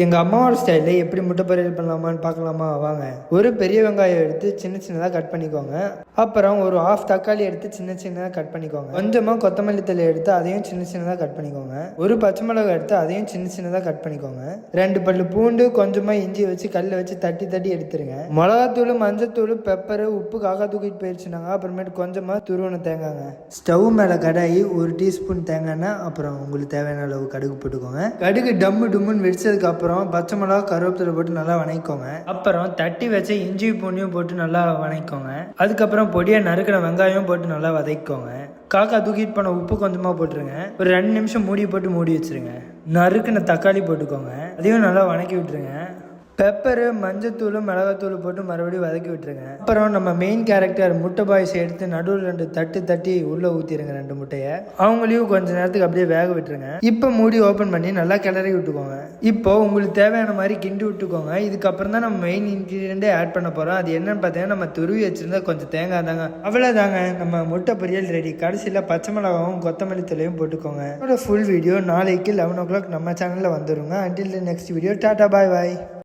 எங்கள் அம்மாவோட ஸ்டைலில் எப்படி முட்டை பொரியல் பண்ணலாமான்னு பார்க்கலாமா வாங்க. ஒரு பெரிய வெங்காயம் எடுத்து சின்ன சின்னதாக கட் பண்ணிக்கோங்க. அப்புறம் ஒரு ஹாஃப் தக்காளி எடுத்து சின்ன சின்னதாக கட் பண்ணிக்கோங்க. கொஞ்சமாக கொத்தமல்லி தழை எடுத்து அதையும் சின்ன சின்னதாக கட் பண்ணிக்கோங்க. ஒரு பச்சை மிளகாய் எடுத்து அதையும் சின்ன சின்னதாக கட் பண்ணிக்கோங்க. 2 பல்லு பூண்டு, கொஞ்சமாக இஞ்சி வச்சு கல்லில் வச்சு தட்டி தட்டி எடுத்துருங்க. மிளகாத்தூள், மஞ்சத்தூள், பெப்பரு, உப்பு காக்கா தூக்கிட்டு போயிடுச்சுனாங்க. அப்புறமேட்டு கொஞ்சமாக துருவன தேங்காங்க. ஸ்டவ் மேலே கடாயி 1 டீஸ்பூன் தேங்காய் எண்ணெய், அப்புறம் உங்களுக்கு தேவையான அளவு கடுகு போட்டுக்கோங்க. கடுகு டம்மு டும்முன்னு வெடிச்சதுக்கு அப்புறம் பச்சை மிளகா, கருவேப்பிலை போட்டு நல்லா வணக்கிக்கோங்க. அப்புறம் தட்டி வச்ச இஞ்சி பூண்டையும் போட்டு நல்லா வணக்கிக்கோங்க. அதுக்கப்புறம் பொடியாக நறுக்கின வெங்காயம் போட்டு நல்லா வதக்கிக்கோங்க. காக்கா தூக்கிட்டு போன உப்பு கொஞ்சமாக போட்டுருங்க. ஒரு 2 நிமிஷம் மூடி போட்டு மூடி வச்சுருங்க. நறுக்கின தக்காளி போட்டுக்கோங்க. அதையும் நல்லா வணக்கி விட்டுருங்க. பெப்பரு, மஞ்சத்தூள், மிளகாத்தூள் போட்டு மறுபடியும் வதக்கி விட்டுருங்க. அப்புறம் நம்ம மெயின் கேரக்டர் முட்டை பாய்ஸ் எடுத்து நடுவில் 2 தட்டு தட்டி உள்ளே ஊற்றிடுங்க. 2 முட்டையை அவங்களையும் கொஞ்ச நேரத்துக்கு அப்படியே வேக விட்டுருங்க. இப்போ மூடி ஓப்பன் பண்ணி நல்லா கிளறி விட்டுக்கோங்க. இப்போ உங்களுக்கு தேவையான மாதிரி கிண்டி விட்டுக்கோங்க. இதுக்கப்புறம் தான் நம்ம மெயின் இன்க்ரீடியண்ட்டே ஆட் பண்ண போகிறோம். அது என்னன்னு பார்த்தீங்கன்னா, நம்ம துருவி வச்சுருந்தா கொஞ்சம் தேங்காய் தாங்க. அவ்வளோதாங்க, நம்ம முட்டை பொரியல் ரெடி. கடைசியில் பச்சை மிளகாவும் கொத்தமல்லி தழையும் போட்டுக்கோங்க. ஃபுல் வீடியோ நாளைக்கு 11 o'clock நம்ம சேனலில் வந்துடுங்க. அண்டில் நெக்ஸ்ட் வீடியோ, டாடா பாய் பாய்.